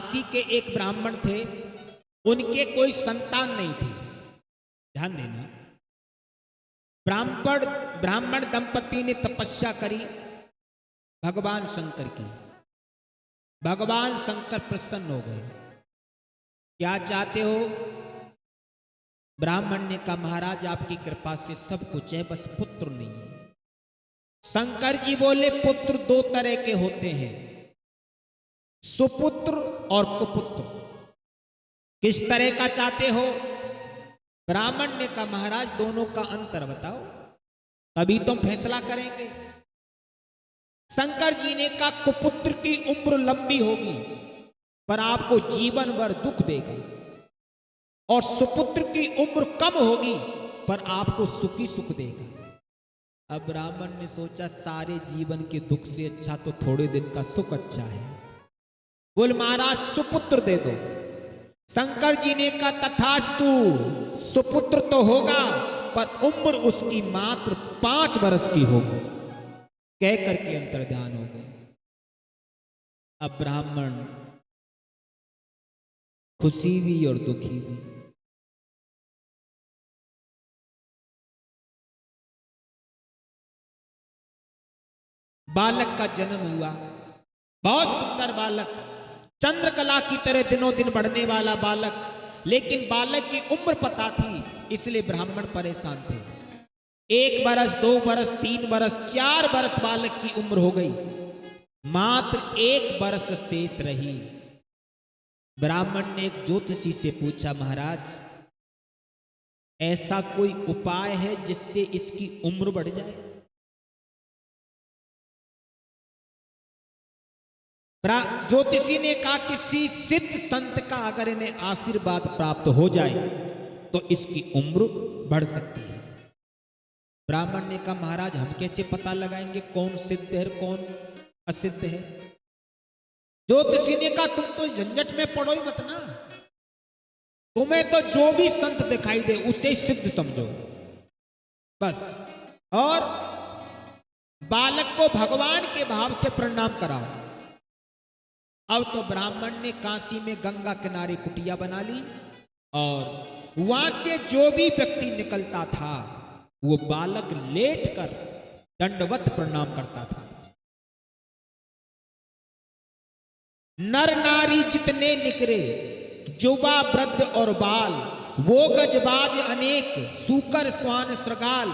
काशी के एक ब्राह्मण थे, उनके कोई संतान नहीं थी। ध्यान देना, ब्राह्मण दंपति ने तपस्या करी भगवान शंकर की। भगवान शंकर प्रसन्न हो गए। क्या चाहते हो? ब्राह्मण ने कहा, महाराज आपकी कृपा से सब कुछ है, बस पुत्र नहीं है। शंकर जी बोले, पुत्र दो तरह के होते हैं, सुपुत्र और कुपुत्र। किस तरह का चाहते हो? ब्राह्मण ने कहा, महाराज दोनों का अंतर बताओ, तभी तुम फैसला करेंगे। शंकर जी ने कहा, कुपुत्र की उम्र लंबी होगी पर आपको जीवन भर दुख देगा, और सुपुत्र की उम्र कम होगी पर आपको सुखी सुख देगा। अब ब्राह्मण ने सोचा, सारे जीवन के दुख से अच्छा तो थोड़े दिन का सुख अच्छा है। बोल महाराज सुपुत्र दे दो। शंकर जी ने कहा, तथास्तु, सुपुत्र तो होगा पर उम्र उसकी मात्र 5 वर्ष की होगी। कह करके अंतर्ध्यान हो गए। अब ब्राह्मण खुशी भी और दुखी भी। बालक का जन्म हुआ, बहुत सुंदर बालक, चंद्रकला की तरह दिनों दिन बढ़ने वाला बालक। लेकिन बालक की उम्र पता थी, इसलिए ब्राह्मण परेशान थे। 1 वर्ष, 2 वर्ष, 3 वर्ष, 4 वर्ष बालक की उम्र हो गई, मात्र 1 वर्ष शेष रही। ब्राह्मण ने एक ज्योतिषी से पूछा, महाराज ऐसा कोई उपाय है जिससे इसकी उम्र बढ़ जाए? ज्योतिषी ने कहा, किसी सिद्ध संत का अगर इन्हें आशीर्वाद प्राप्त हो जाए तो इसकी उम्र बढ़ सकती है। ब्राह्मण ने कहा, महाराज हम कैसे पता लगाएंगे कौन सिद्ध है कौन असिद्ध है? ज्योतिषी ने कहा, तुम तो झंझट में पड़ो ही मत ना, तुम्हें तो जो भी संत दिखाई दे उसे सिद्ध समझो बस, और बालक को भगवान के भाव से प्रणाम कराओ। अब तो ब्राह्मण ने काशी में गंगा किनारे कुटिया बना ली, और वहां से जो भी व्यक्ति निकलता था वो बालक लेटकर दंडवत प्रणाम करता था। नर नारी जितने निकरे, जुबा वृद्ध और बाल, वो गजबाज अनेक, सूकर स्वान श्रगाल,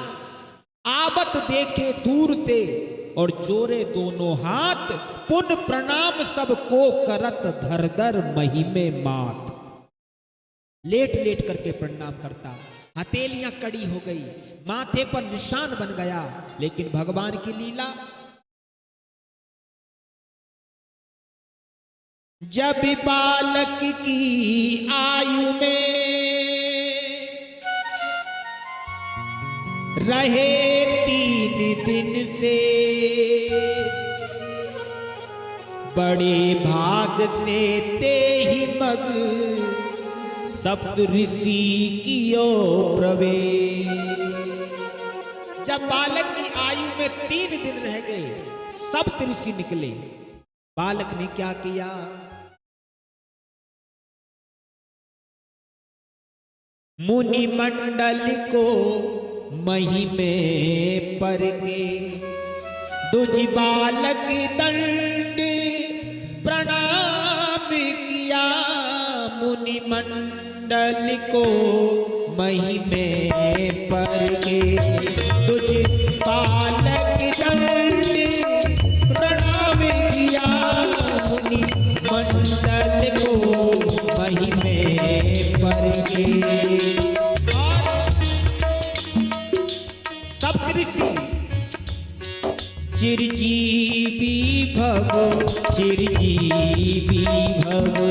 आवत देखे दूर ते, और जोरे दोनों हाथ, पुन प्रणाम सबको करत धर धर महिमे मात। लेट लेट करके प्रणाम करता, हथेलियां कड़ी हो गई, माथे पर निशान बन गया। लेकिन भगवान की लीला, जब बालक की आयु में रहे 3 दिन से, बड़े भाग से ते ही मग सप्त ऋषि कियो प्रवेश। जब बालक की आयु में 3 दिन रह गए, सप्त ऋषि निकले। बालक ने क्या किया? मुनि मंडल को महिमे पर के, दुज बालक दंड प्रणाम किया। मुनि मंडल को महिमे पर के, दुज बालक दंड प्रणाम किया। मुनि मंडल को महिमे पर के, सप्तऋषि चिरजीवी भवो, चिरजीवी भवो,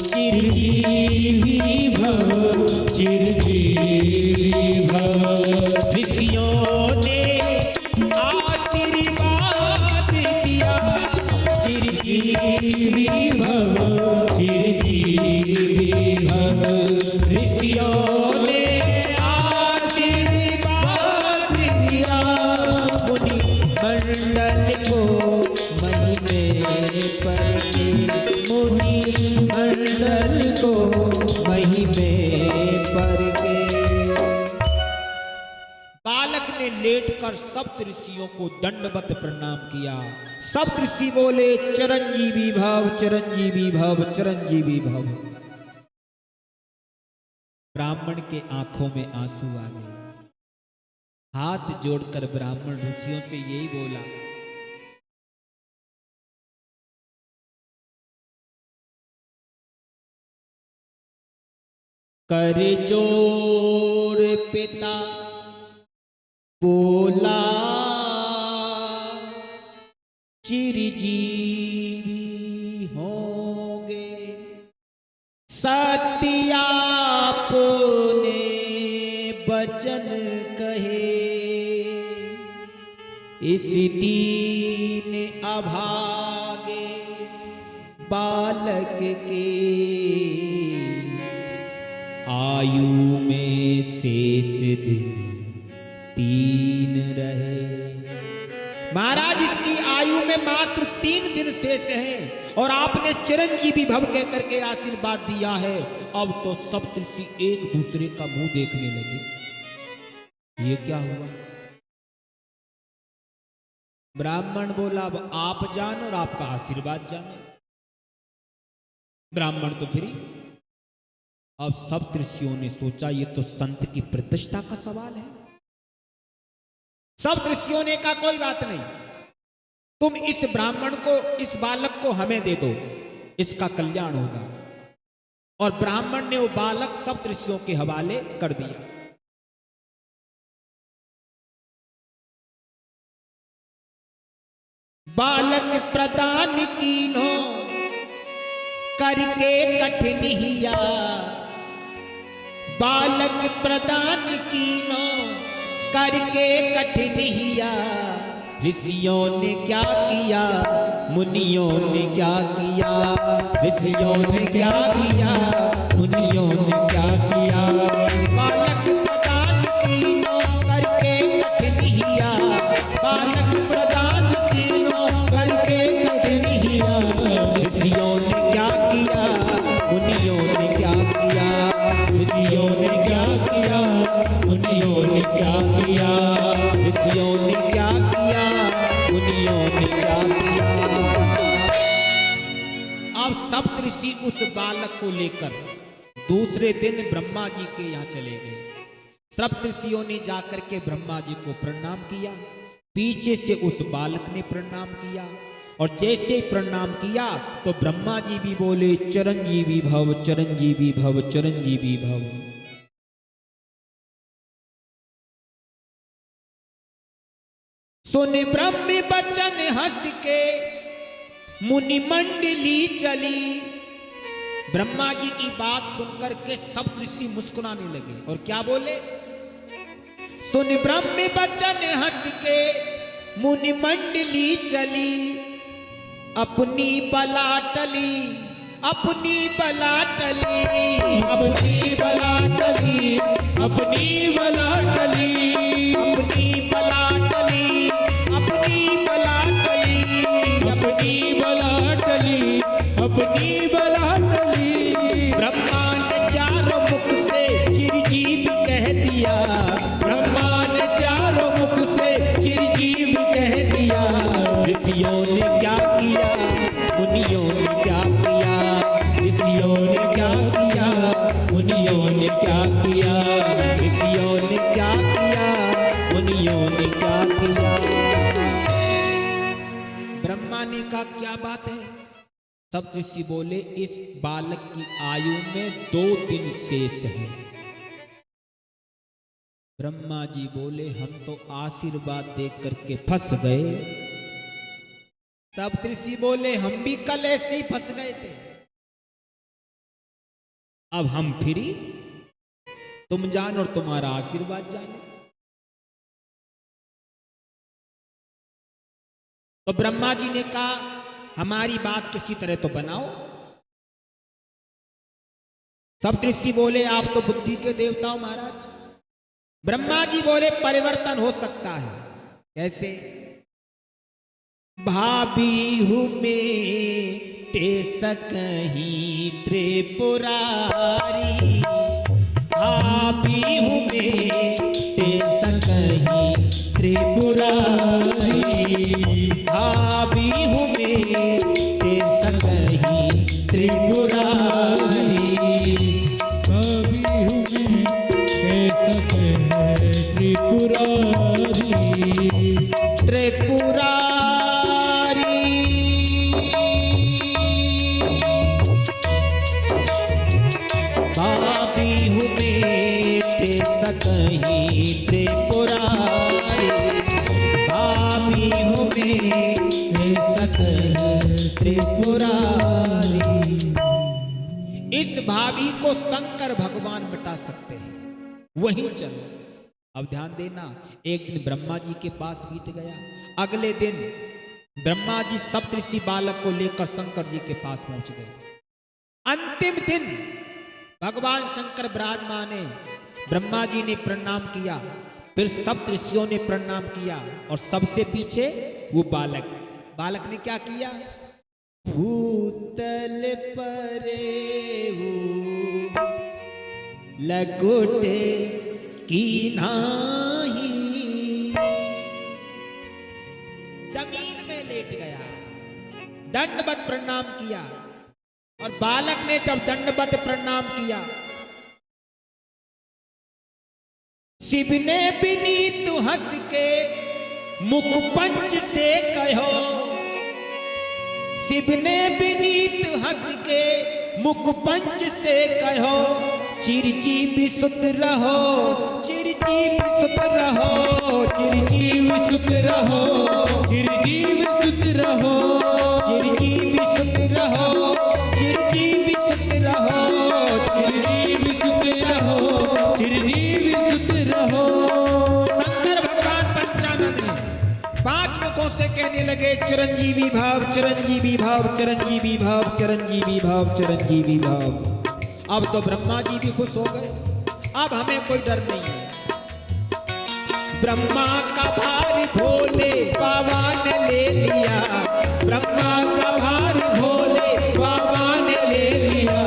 चिरजीवी भवो, चिरजीवी भवो। ऋषियों ने आशीर्वाद दिया, चिरजीवी भवो, चिरजीवी भवो। ऋषियों ने मंडल को महिमे पर के, मुनि लल को महिमे पर के। बालक ने लेटकर सप्त ऋषियों को दंडवत प्रणाम किया। सप्त ऋषि बोले चिरंजीवी भव, चिरंजीवी भव, चिरंजीवी भव। ब्राह्मण के आंखों में आंसू आ गए। हाथ जोड़कर ब्राह्मण ऋषियों से यही बोला, कर जोड़ पिता बोला चिरजीवी होंगे। सत्य आपने वचन कहे, इस दीन अभागे बालक के आयु में शेष दिन 3 रहे। महाराज इसकी आयु में मात्र 3 दिन शेष हैं और आपने चिरंजीवी भव कह करके आशीर्वाद दिया है। अब तो सप्तऋषि एक दूसरे का मुंह देखने लगे। ये क्या हुआ? ब्राह्मण बोला, अब आप जानो और आपका आशीर्वाद जानो। ब्राह्मण तो फिर अब सप्तऋषियों ने सोचा ये तो संत की प्रतिष्ठा का सवाल है। सप्तऋषियों ने कहा कोई बात नहीं, तुम इस ब्राह्मण को, इस बालक को हमें दे दो, इसका कल्याण होगा। और ब्राह्मण ने वो बालक सप्तऋषियों के हवाले कर दिया। बालक प्रदान कीन्हो करके कठिनिया, बालक प्रदान कीनो करके कठिनिया। ऋषियों ने क्या किया, मुनियों ने क्या किया, ऋषियों ने क्या किया, मुनियों ने क्या किया। बालक प्रदान कीनो करके कठिनिया, बालक प्रदान कीनो करके कठिनिया। ऋषियों ने क्या किया, मुनियों ने क्या किया, ऋषियों ने क्या किया, मुनियों ने क्या किया, ऋषियों ने क्या किया, मुनियों ने क्या किया। अब सप्तऋषि उस बालक को लेकर दूसरे दिन ब्रह्मा जी के यहाँ चले गए। सप्तऋषियों ने जाकर के ब्रह्मा जी को प्रणाम किया। पीछे से उस बालक ने प्रणाम किया और जैसे ही प्रणाम किया तो ब्रह्मा जी भी बोले चिरंजीवी भव, चिरंजीवी भव, चिरंजीवी भव। सुन ब्रह्म बचन हंस के मुनि मंडली चली। ब्रह्मा जी की बात सुनकर के सब ऋषि मुस्कुराने लगे और क्या बोले, सुन ब्रह्म बचन हंस के मुनि मंडली चली। अपनी बला टली, अपनी बला टली, अपनी बला टली, अपनी बला टली, अपनी बला टली, अपनी बला टली, अपनी बला टली, अपनी बला टली। ब्रह्मा ने चारों मुख से चिरजीव कह दिया, ब्रह्मा ने चारों मुख से चिरजीव कह दिया। ऋषियों ने क्या किया, मुनियों ने क्या किया, ऋषियों ने क्या किया, मुनियों ने क्या किया, ऋषियों ने क्या किया, मुनियों ने क्या किया। ब्रह्मा ने कहा क्या बात है? सब ऋषि बोले इस बालक की आयु में 2 दिन शेष है। ब्रह्मा जी बोले हम तो आशीर्वाद देख करके फंस गए। सब ऋषि बोले हम भी कल ऐसे ही फंस गए थे, अब हम फ्री, तुम जानो और तुम्हारा आशीर्वाद जानो। तो ब्रह्मा जी ने कहा हमारी बात किसी तरह तो बनाओ। सप्तऋषि बोले आप तो बुद्धि के देवता हो महाराज। ब्रह्मा जी बोले परिवर्तन हो सकता है। कैसे? भाभी हूँ में टे सकहीं त्रिलोकी, त्रिपुरारी, भाभी हूँ मेटे सकहीं त्रिपुरारी, भाभी हूँ मेटे सकहीं त्रिपुरारी, भाभी हूँ मैं सकहीं त्रिपुरारी, त्रिपुरारी, भाभी हूँ मेटे सकहीं त्रिपुरारी, भाभी हूँ मेटे सकहीं त्रिपुरारी। इस भाभी को शंकर भगवान मिटा सकते हैं, वहीं चलो। अब ध्यान देना, एक दिन ब्रह्मा जी के पास बीत गया। अगले दिन ब्रह्मा जी सप्तऋषि बालक को लेकर शंकर जी के पास पहुंच गए। अंतिम दिन भगवान शंकर विराजमाने, ब्रह्मा जी ने प्रणाम किया, फिर सप्तऋषियों ने प्रणाम किया, और सबसे पीछे वो बालक ने क्या किया? भूतल परे वो लकोटे की नाही, जमीन में लेट गया, दंडवत प्रणाम किया। और बालक ने जब दंडवत प्रणाम किया, शिव ने विनीत हंस के मुख पंच से कहो, शिव ने विनीत हंस के मुख पंच से कहो, चिरजीवी सुत रहो, चिरजीवी सुत रहो, चिरजीवी सुत रहो, चिरजीवी सुत रहो, चिरजीवी सुत रहो, चिरजीवी सुत रहो, चिरजीवी सुत रहो, चिरजीवी सुत रहो। शंकर भगवान पंचानन ने 5 मुखों से कहने लगे, चिरंजीवी भाव, चिरंजीवी भाव, चिरंजीवी भाव, चिरंजीवी भाव, चिरंजीवी भाव। अब तो ब्रह्मा जी भी खुश हो गए, अब हमें कोई डर नहीं है। ब्रह्मा का भार भोले बाबा ने ले लिया, ब्रह्मा का भार भोले बाबा ने ले लिया।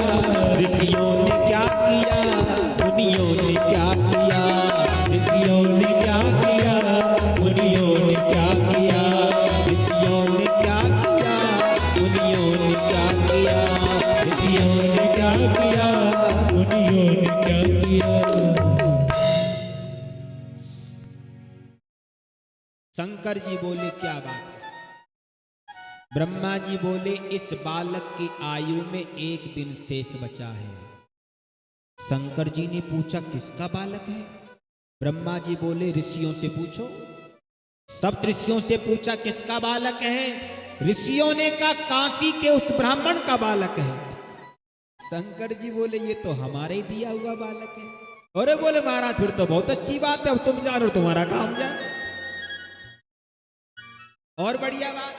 ऋषियों ने क्या किया, मुनियों ने क्या किया, ऋषियों ने क्या किया, मुनियों ने क्या किया, ऋषियों ने क्या किया, मुनियों ने क्या किया, ऋषियों ने क्या किया, मुनियों ने क्या किया। शंकर जी बोले, क्या बात है? ब्रह्मा जी बोले, इस बालक की आयु में 1 दिन शेष बचा है। शंकर जी ने पूछा, किसका बालक है? ब्रह्मा जी बोले, ऋषियों से पूछो। सब ऋषियों से पूछा, किसका बालक है? ऋषियों ने कहा, काशी के उस ब्राह्मण का बालक है। शंकर जी बोले, ये तो हमारे ही दिया हुआ बालक है। अरे बोले, महाराज फिर तो बहुत अच्छी बात है, अब तुम जानो, तुम्हारा काम जानो। और बढ़िया बात,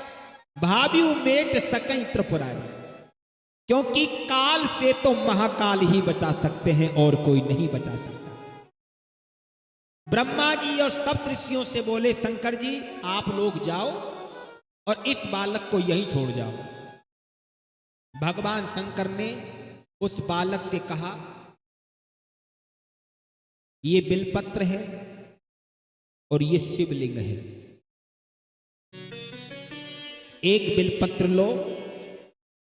भाभी उमेट सकई त्रिपुरारी, क्योंकि काल से तो महाकाल ही बचा सकते हैं और कोई नहीं बचा सकता। ब्रह्मा जी और सब ऋषियों से बोले, शंकर जी आप लोग जाओ और इस बालक को यहीं छोड़ जाओ। भगवान शंकर ने उस बालक से कहा, ये बिलपत्र है और ये शिवलिंग है, एक बिलपत्र लो,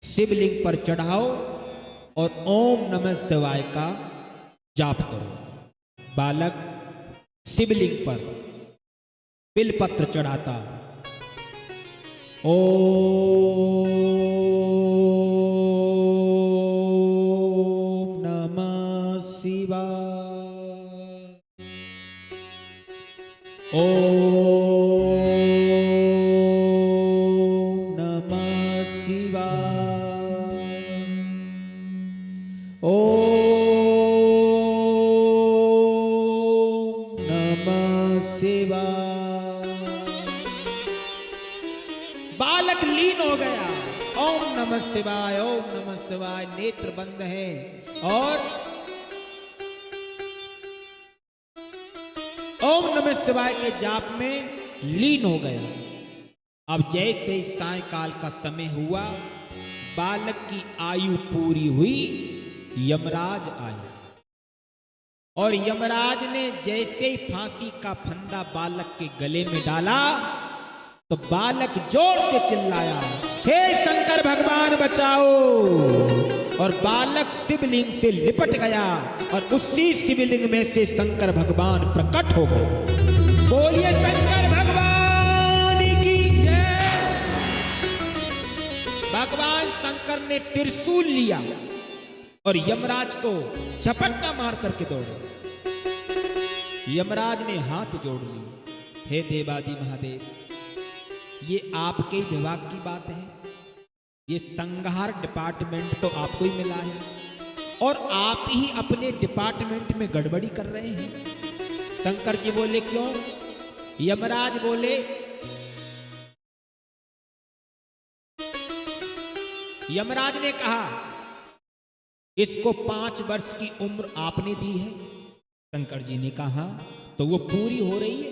शिवलिंग पर चढ़ाओ और ओम नमः शिवाय का जाप करो। बालक शिवलिंग पर बिलपत्र चढ़ाता, ओम नमः शिवाय, ओम बालक लीन हो गया। ओम नमः शिवाय, ओम नमः शिवाय, नेत्र बंद हैं और ओम नमः शिवाय के जाप में लीन हो गया। अब जैसे ही सायंकाल का समय हुआ, बालक की आयु पूरी हुई यमराज आए और यमराज ने जैसे ही फांसी का फंदा बालक के गले में डाला तो बालक जोर से चिल्लाया, हे शंकर भगवान बचाओ। और बालक शिवलिंग से लिपट गया और उसी शिवलिंग में से शंकर भगवान प्रकट हो गए। बोलिए शंकर भगवान की जय। भगवान शंकर ने त्रिशूल लिया और यमराज को झपट्टा मार करके दौड़े। यमराज ने हाथ जोड़ लिए, हे देवादि महादेव, ये आपके विभाग की बात है, ये संहार डिपार्टमेंट तो आपको ही मिला है और आप ही अपने डिपार्टमेंट में गड़बड़ी कर रहे हैं। शंकर जी बोले, क्यों? यमराज बोले, यमराज ने कहा, इसको 5 वर्ष की उम्र आपने दी है। शंकर जी ने कहा, तो वो पूरी हो रही है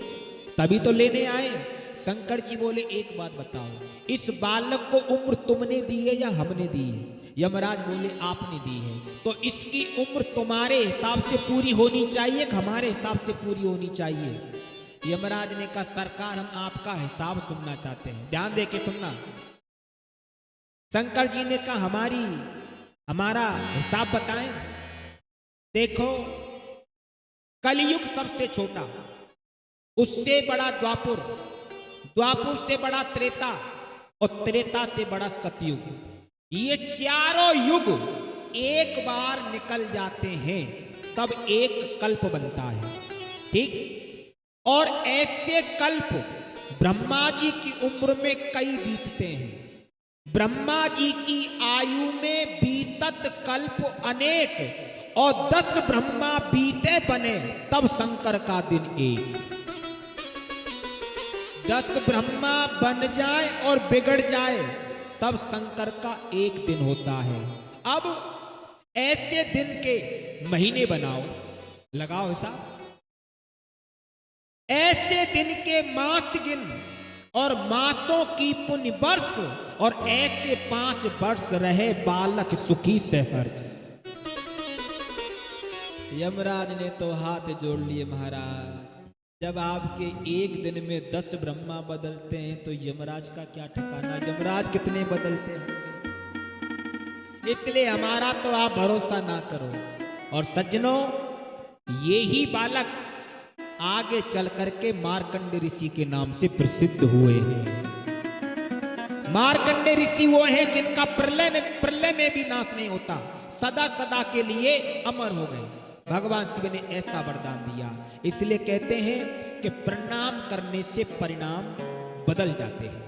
तभी तो लेने आए। शंकर जी बोले, एक बात बताओ, इस बालक को उम्र तुमने दी है या हमने दी है? यमराज बोले, आपने दी है। तो इसकी उम्र तुम्हारे हिसाब से पूरी होनी चाहिए कि हमारे हिसाब से पूरी होनी चाहिए? यमराज ने कहा, सरकार हम आपका हिसाब सुनना चाहते हैं, ध्यान दे के सुनना। शंकर जी ने कहा, हमारा हिसाब बताएं। देखो, कलयुग सबसे छोटा, उससे बड़ा द्वापुर, द्वापुर से बड़ा त्रेता और त्रेता से बड़ा सतयुग। ये चारों युग एक बार निकल जाते हैं तब एक कल्प बनता है, ठीक? और ऐसे कल्प ब्रह्मा जी की उम्र में कई बीतते हैं। ब्रह्मा जी की आयु में बीतत कल्प अनेक और 10 ब्रह्मा बीते बने तब शंकर का दिन एक। 10 ब्रह्मा बन जाए और बिगड़ जाए तब शंकर का एक दिन होता है। अब ऐसे दिन के महीने बनाओ, लगाओ हिसाब। ऐसे दिन के मास गिन और मासों की पुण्य वर्ष, और ऐसे 5 वर्ष रहे बालक सुखी से हर्ष। यमराज ने तो हाथ जोड़ लिए, महाराज जब आपके एक दिन में 10 ब्रह्मा बदलते हैं तो यमराज का क्या ठिकाना, यमराज कितने बदलते हैं। इसलिए हमारा तो आप भरोसा ना करो। और सज्जनों, ये ही बालक आगे चल करके मार्कंडे ऋषि के नाम से प्रसिद्ध हुए हैं। मार्कंडे ऋषि वो हैं जिनका प्रलय में भी नाश नहीं होता, सदा सदा के लिए अमर हो गए। भगवान शिव ने ऐसा वरदान दिया। इसलिए कहते हैं कि प्रणाम करने से परिणाम बदल जाते हैं।